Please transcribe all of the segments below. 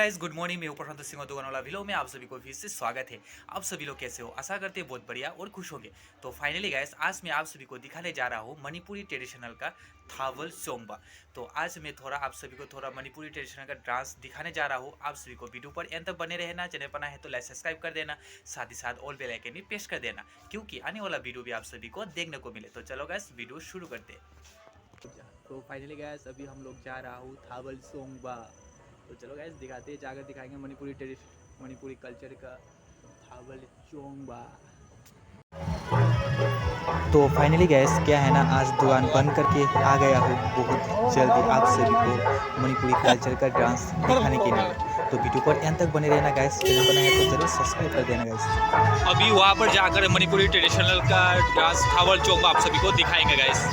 Guys, good morning. मैं प्रशांत सिंह दुकान वाला व्लॉग में आप सभी को फिर से स्वागत है। आप सभी लोग कैसे हो? आशा करते हैं बहुत बढ़िया और खुश होंगे। तो फाइनली गाइस, आज मैं आप सभी को दिखाने जा रहा हूँ मणिपुरी ट्रेडिशनल का थावल चोंगबा। तो आज मैं थोड़ा आप सभी को थोड़ा मणिपुरी ट्रेडिशनल का डांस दिखाने जा रहा हूँ। आप सभी को वीडियो पर एंड तक बने रहना। चैनल पर नया है तो लाइक सब्सक्राइब कर देना, साथ ही साथ ऑल बेल आइकन भी प्रेस कर देना, क्योंकि आने वाला वीडियो भी आप सभी को देखने को मिले। तो चलो गाइस, वीडियो शुरू करते हैं। तो फाइनली गाइस, अभी हम लोग जा रहा हूँ थावल चोंगबा। तो चलो गाइस, दिखाते हैं, जाकर दिखाएंगे मणिपुरी ट्रेडिशन, मणिपुरी कल्चर का थावल चोंगबा। तो फाइनली गैस, क्या है ना, आज दुकान बंद करके आ गया हूँ बहुत जल्दी आप सभी को मणिपुरी कल्चर का डांस दिखाने के लिए। तो वीडियो पर एंड तक बने रहना गाइस। चैनल बनाया तो जरूर सब्सक्राइब कर देना गाइस। अभी वहाँ पर जाकर मणिपुरी ट्रेडिशनल का डांस थावल चोंगबा आप सभी को दिखाएंगे guys.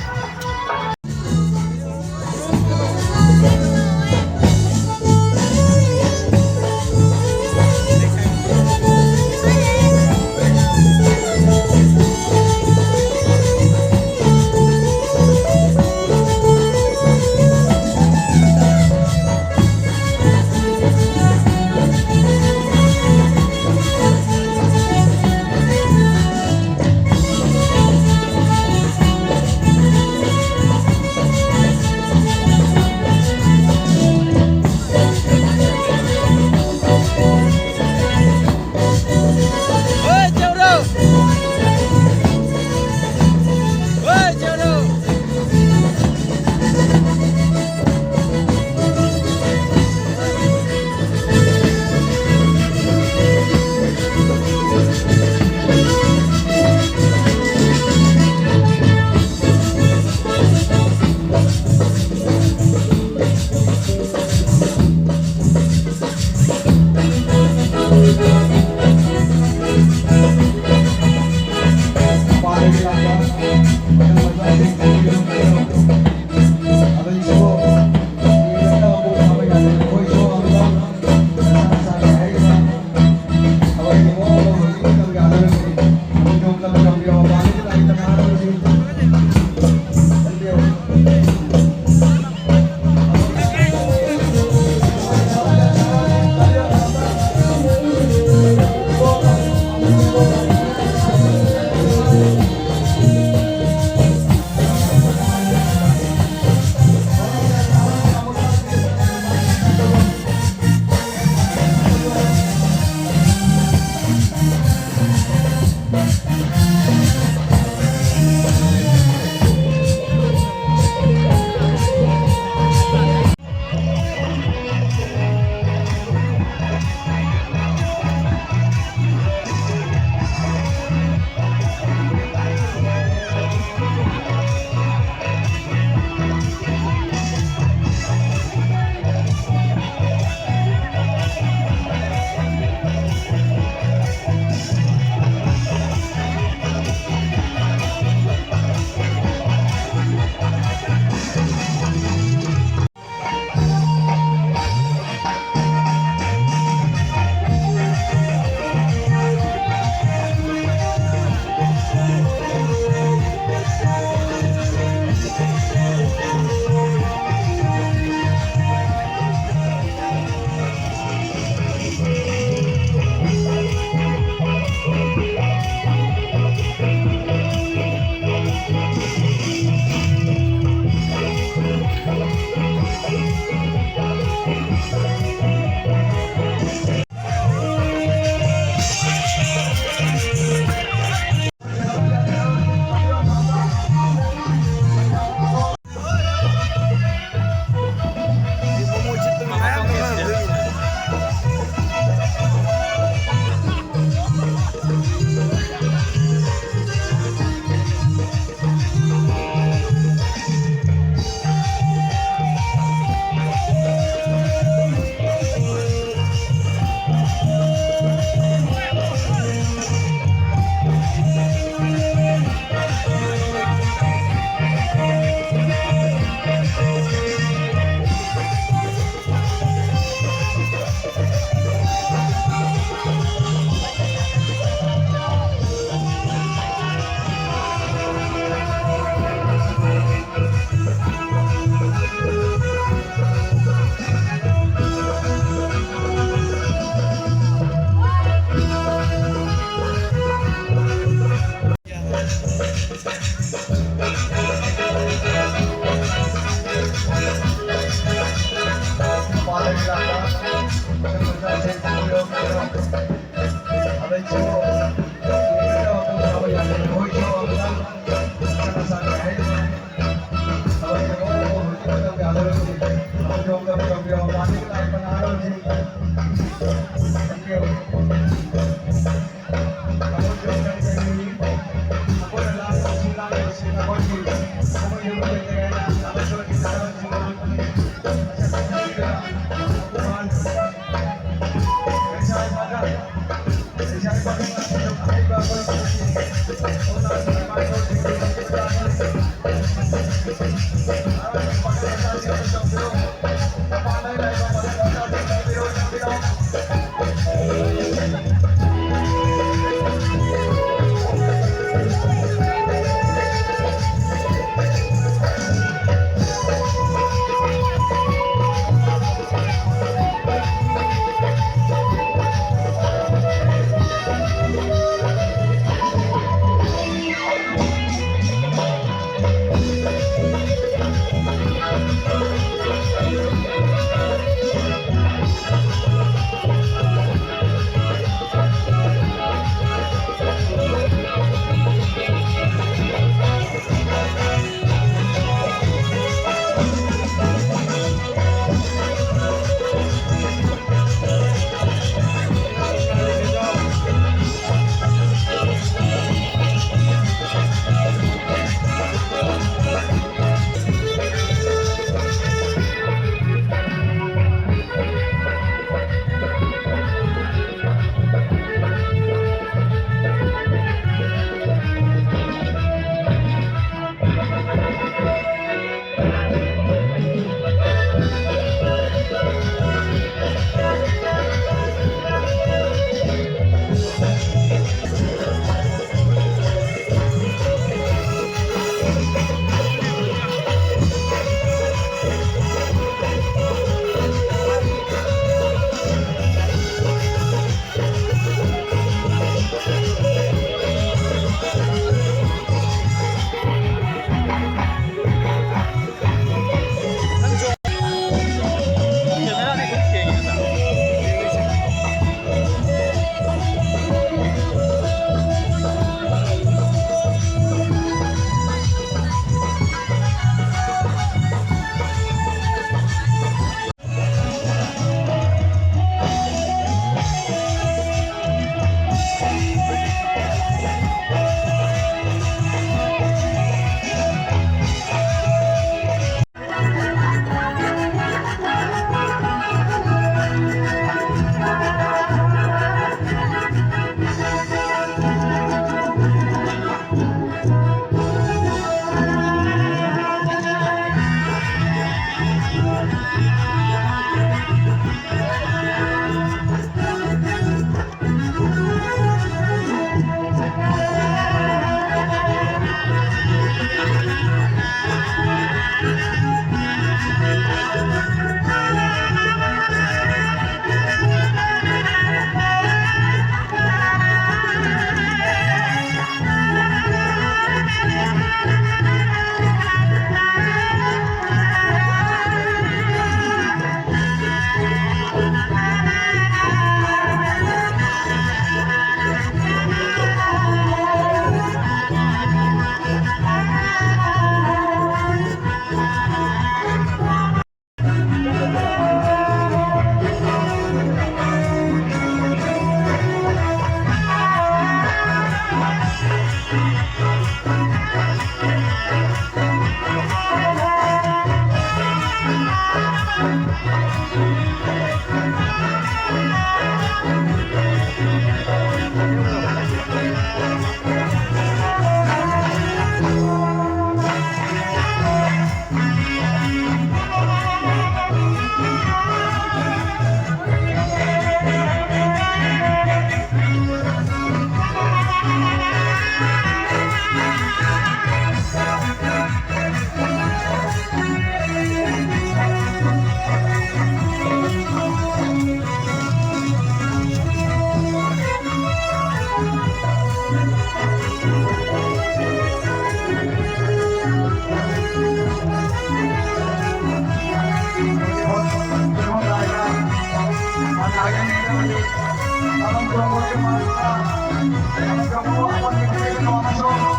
Kalau kamu akan menjadi